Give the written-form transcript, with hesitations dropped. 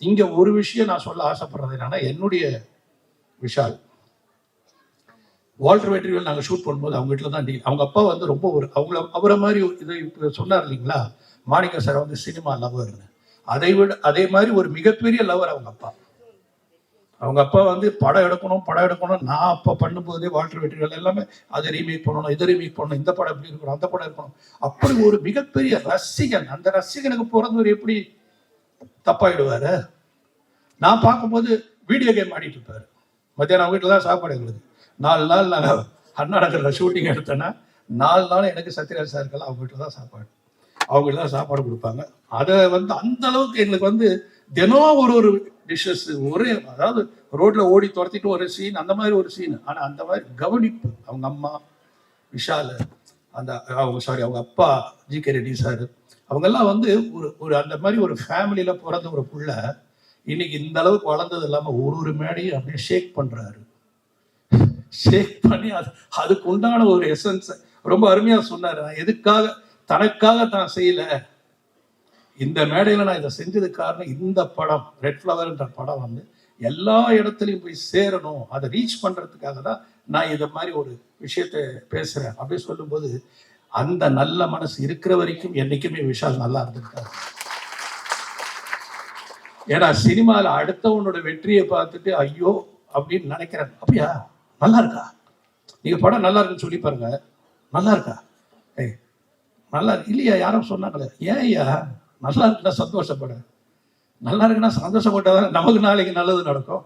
இங்க ஒரு விஷயம் நான் சொல்ல ஆசைப்படுறது என்னன்னா, என்னுடைய விஷால் வால்டர் வெற்றிவேல் நாங்கள் ஷூட் பண்ணும்போது அவங்க வீட்டில் தான் டீல். அவங்க அப்பா வந்து ரொம்ப ஒரு அவரை மாதிரி இது இப்போ சொன்னார் இல்லைங்களா, மாணிக்க சார் வந்து சினிமா லவர்னு, அதை விட அதே மாதிரி ஒரு மிகப்பெரிய லவர் அவங்க அப்பா. அவங்க அப்பா வந்து படம் எடுக்கணும். நான் அப்போ பண்ணும்போதே வால்டர் வெற்றிவேல் எல்லாமே அதை ரீமேக் பண்ணணும், இதை ரீமேக் பண்ணணும், இந்த படம் எப்படி இருக்கணும், அந்த படம் இருக்கணும், அப்படி ஒரு மிகப்பெரிய ரசிகன். அந்த ரசிகனுக்கு பிறந்தவர் எப்படி தப்பாயிடுவாரு? நான் பார்க்கும்போது வீடியோ கேம் ஆடிட்டு இருப்பாரு. மத்தியானம் அவங்க வீட்டில் தான் சாப்பாடு எங்களுக்கு. 4 நாள் நாங்கள் அண்ணா நகரில் ஷூட்டிங் எடுத்தேன்னா 4 நாள் எனக்கு சத்யராஜ் சாருக்கெல்லாம் அவங்க வீட்டில் தான் சாப்பாடு. அவங்க வீட்டில் தான் சாப்பாடு கொடுப்பாங்க. அதை வந்து அந்த அளவுக்கு எங்களுக்கு வந்து தினம் ஒரு டிஷ்ஷஸ், ஒரே அதாவது ரோட்ல ஓடி துரத்திட்டு ஒரு சீன், அந்த மாதிரி ஒரு சீன். ஆனால் அந்த மாதிரி கவனிப்பு அவங்க அம்மா விஷால், அந்த அவங்க அப்பா ஜி.கே. ரெட்டி சார், அவங்கெல்லாம் வந்து ஒரு அந்த மாதிரி ஒரு ஃபேமிலியில பிறந்த ஒரு புள்ள இன்னைக்கு இந்த அளவுக்கு வளர்ந்தது இல்லாமல் ஒரு மேடையும் அப்படியே ஷேக் பண்றாரு. ஷேக் பண்ணி அதுக்கு உண்டான ஒரு எசன்ஸ் ரொம்ப அருமையா சொன்னாரு. எதுக்காக தனக்காக தான் செய்யல, இந்த மேடையில நான் இதை செஞ்சதுக்கு காரணம் இந்த படம் ரெட் ஃப்ளவர்ன்ற படம் வந்து எல்லா இடத்துலையும் போய் சேரணும், அதை ரீச் பண்றதுக்காக தான் நான் இதை மாதிரி ஒரு விஷயத்த பேசுறேன் அப்படின்னு சொல்லும்போது, அந்த நல்ல மனசு இருக்கிற வரைக்கும் என்னைக்குமே விஷால் நல்லா இருந்திருக்காரு. ஏன்னா சினிமாவில் அடுத்தவனோட வெற்றியை பார்த்துட்டு ஐயோ அப்படின்னு நினைக்கிறேன். அப்படியா, நல்லா இருக்கா, நீங்க படம் நல்லா இருக்குன்னு சொல்லி பாருங்க, நல்லா இருக்கா, ஏய் நல்லா இருக்கு இல்லையா, யாரும் சொன்னாங்களே, ஏன் ஐயா நல்லா இருக்குன்னா சந்தோஷப்பட, நல்லா இருக்குன்னா சந்தோஷப்பட்டாதான் நமக்கு நாளைக்கு நல்லது நடக்கும்.